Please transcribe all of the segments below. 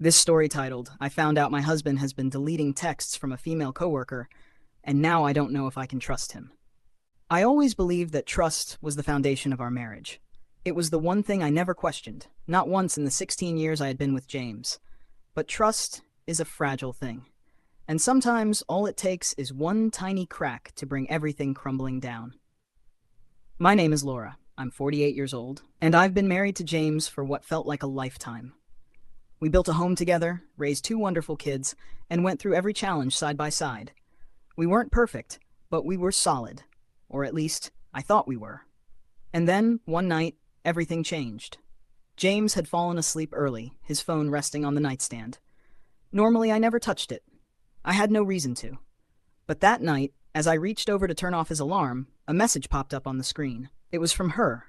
This story titled, I Found Out My Husband Has Been Deleting Texts from a Female Coworker, and Now I Don't Know If I Can Trust Him. I always believed that trust was the foundation of our marriage. It was the one thing I never questioned, not once in the 16 years I had been with James. But trust is a fragile thing. And sometimes all it takes is one tiny crack to bring everything crumbling down. My name is Laura. I'm 48 years old, and I've been married to James for what felt like a lifetime. We built a home together, raised two wonderful kids, and went through every challenge side by side. We weren't perfect, but we were solid. Or at least, I thought we were. And then, one night, everything changed. James had fallen asleep early, his phone resting on the nightstand. Normally, I never touched it. I had no reason to. But that night, as I reached over to turn off his alarm, a message popped up on the screen. It was from her,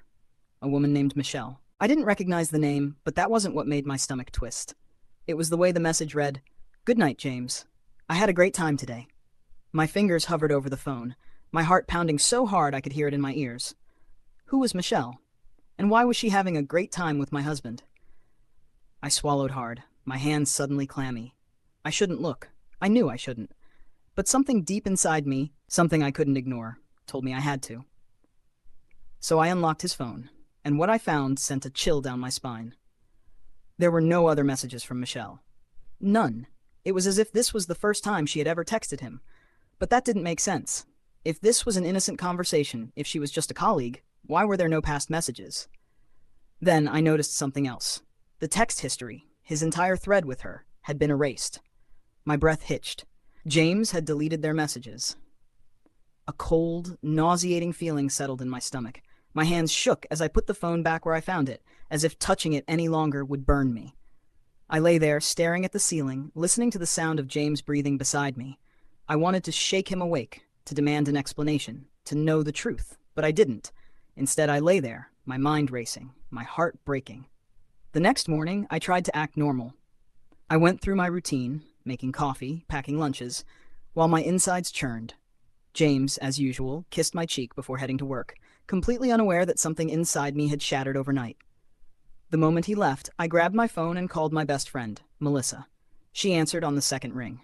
a woman named Michelle. I didn't recognize the name, but that wasn't what made my stomach twist. It was the way the message read, "Good night, James. I had a great time today." My fingers hovered over the phone, my heart pounding so hard I could hear it in my ears. Who was Michelle? And why was she having a great time with my husband? I swallowed hard, my hands suddenly clammy. I shouldn't look. I knew I shouldn't. But something deep inside me, something I couldn't ignore, told me I had to. So I unlocked his phone, and what I found sent a chill down my spine. There were no other messages from Michelle. None. It was as if this was the first time she had ever texted him. But that didn't make sense. If this was an innocent conversation, if she was just a colleague, why were there no past messages? Then I noticed something else. The text history, his entire thread with her, had been erased. My breath hitched. James had deleted their messages. A cold, nauseating feeling settled in my stomach. My hands shook as I put the phone back where I found it, as if touching it any longer would burn me. I lay there, staring at the ceiling, listening to the sound of James breathing beside me. I wanted to shake him awake, to demand an explanation, to know the truth, but I didn't. Instead, I lay there, my mind racing, my heart breaking. The next morning, I tried to act normal. I went through my routine, making coffee, packing lunches, while my insides churned. James, as usual, kissed my cheek before heading to work, completely unaware that something inside me had shattered overnight. The moment he left, I grabbed my phone and called my best friend, Melissa. She answered on the second ring.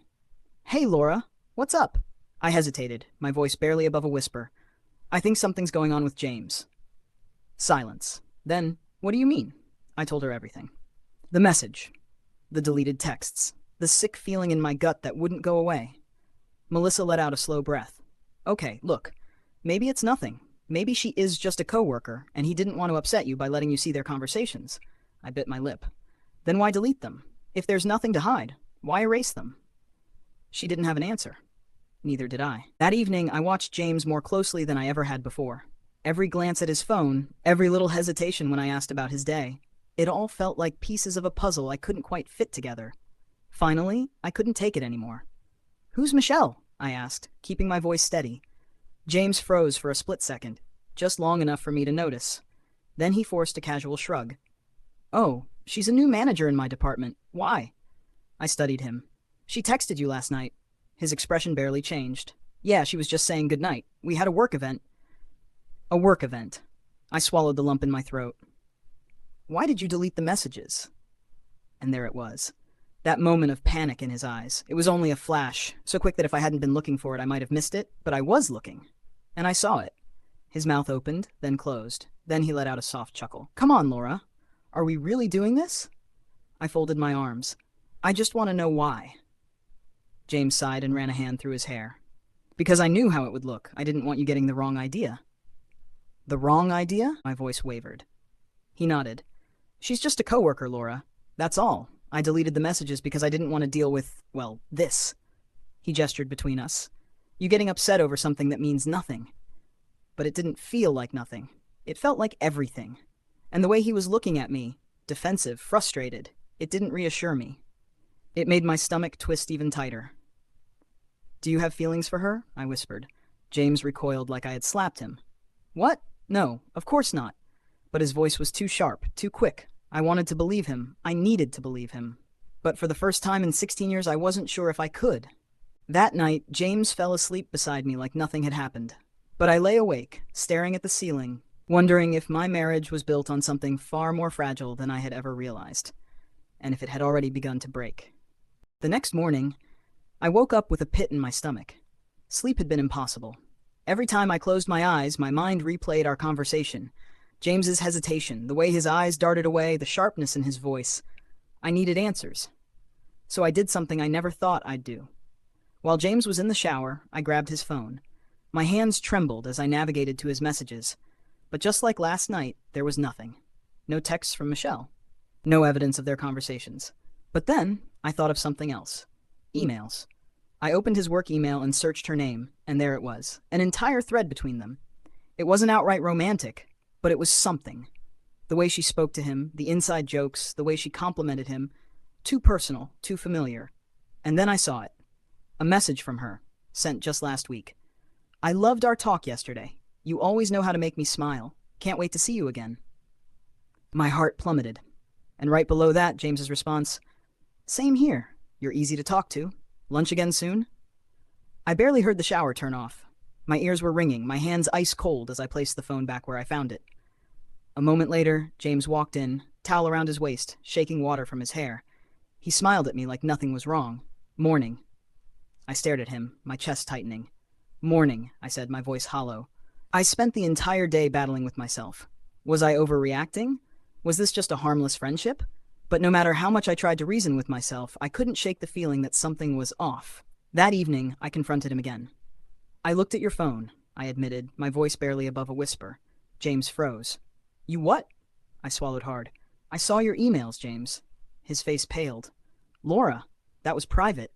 "Hey, Laura, what's up?" I hesitated, my voice barely above a whisper. "I think something's going on with James." Silence. Then, "What do you mean?" I told her everything. The message. The deleted texts. The sick feeling in my gut that wouldn't go away. Melissa let out a slow breath. "Okay, look. Maybe it's nothing. Maybe she is just a coworker, and he didn't want to upset you by letting you see their conversations." I bit my lip. "Then why delete them? If there's nothing to hide, why erase them?" She didn't have an answer. Neither did I. That evening, I watched James more closely than I ever had before. Every glance at his phone, every little hesitation when I asked about his day, it all felt like pieces of a puzzle I couldn't quite fit together. Finally, I couldn't take it anymore. "Who's Michelle?" I asked, keeping my voice steady. James froze for a split second, just long enough for me to notice. Then he forced a casual shrug. "Oh, she's a new manager in my department. Why?" I studied him. "She texted you last night." His expression barely changed. "Yeah, she was just saying goodnight. We had a work event." "A work event." I swallowed the lump in my throat. "Why did you delete the messages?" And there it was. That moment of panic in his eyes. It was only a flash, so quick that if I hadn't been looking for it, I might have missed it, but I was looking. And I saw it. His mouth opened, then closed. Then he let out a soft chuckle. "Come on, Laura. Are we really doing this?" I folded my arms. "I just want to know why." James sighed and ran a hand through his hair. "Because I knew how it would look. I didn't want you getting the wrong idea." "The wrong idea?" My voice wavered. He nodded. "She's just a coworker, Laura. That's all. I deleted the messages because I didn't want to deal with, well, this." He gestured between us. "You getting upset over something that means nothing." But it didn't feel like nothing. It felt like everything. And the way he was looking at me, defensive, frustrated, it didn't reassure me. It made my stomach twist even tighter. "Do you have feelings for her?" I whispered. James recoiled like I had slapped him. "What? No, of course not." But his voice was too sharp, too quick. I wanted to believe him. I needed to believe him. But for the first time in 16 years, I wasn't sure if I could. That night, James fell asleep beside me like nothing had happened. But I lay awake, staring at the ceiling, wondering if my marriage was built on something far more fragile than I had ever realized. and if it had already begun to break. The next morning, I woke up with a pit in my stomach. Sleep had been impossible. Every time I closed my eyes, my mind replayed our conversation. James's hesitation, the way his eyes darted away, the sharpness in his voice. I needed answers. So I did something I never thought I'd do. While James was in the shower, I grabbed his phone. My hands trembled as I navigated to his messages. But just like last night, there was nothing. No texts from Michelle. No evidence of their conversations. But then, I thought of something else. Emails. I opened his work email and searched her name, and there it was. An entire thread between them. It wasn't outright romantic, but it was something. The way she spoke to him, the inside jokes, the way she complimented him. Too personal, too familiar. And then I saw it. A message from her, sent just last week. I loved our talk yesterday. You always know how to make me smile. Can't wait to see you again. My heart plummeted. And right below that, James's response, same here. You're easy to talk to. Lunch again soon? I barely heard the shower turn off. My ears were ringing, my hands ice cold as I placed the phone back where I found it. A moment later, James walked in, towel around his waist, shaking water from his hair. He smiled at me like nothing was wrong. Morning. I stared at him, my chest tightening. Morning, I said, my voice hollow. I spent the entire day battling with myself. Was I overreacting? Was this just a harmless friendship? But no matter how much I tried to reason with myself, I couldn't shake the feeling that something was off. That evening, I confronted him again. I looked at your phone, I admitted, my voice barely above a whisper. James froze. You what? I swallowed hard. I saw your emails, James. His face paled. Laura, that was private.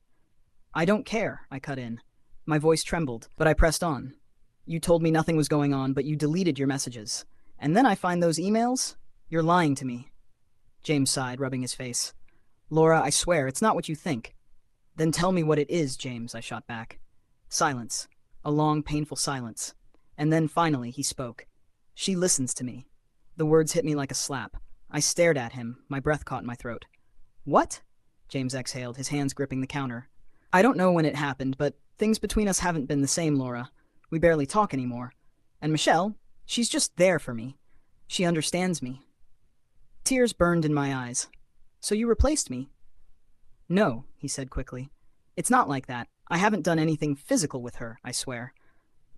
I don't care, I cut in. My voice trembled, but I pressed on. You told me nothing was going on, but you deleted your messages. And then I find those emails? You're lying to me. James sighed, rubbing his face. Laura, I swear, it's not what you think. Then tell me what it is, James, I shot back. Silence. A long, painful silence. And then finally he spoke. She listens to me. The words hit me like a slap. I stared at him, my breath caught in my throat. What? James exhaled, his hands gripping the counter. I don't know when it happened, but things between us haven't been the same, Laura. We barely talk anymore. And Michelle, she's just there for me. She understands me. Tears burned in my eyes. So you replaced me? No, he said quickly. It's not like that. I haven't done anything physical with her, I swear.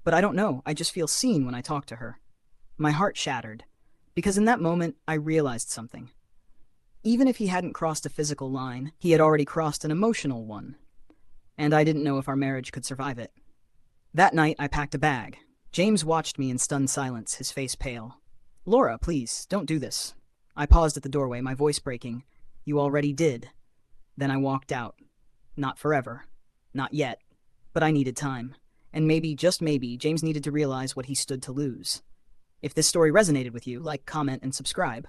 But I don't know, I just feel seen when I talk to her. My heart shattered, because in that moment I realized something. Even if he hadn't crossed a physical line, he had already crossed an emotional one. And I didn't know if our marriage could survive it. That night I packed a bag. James watched me in stunned silence, his face pale. Laura, please, don't do this. I paused at the doorway, my voice breaking. You already did. Then I walked out. Not forever. Not yet. But I needed time. And maybe, just maybe, James needed to realize what he stood to lose. If this story resonated with you, like, comment, and subscribe.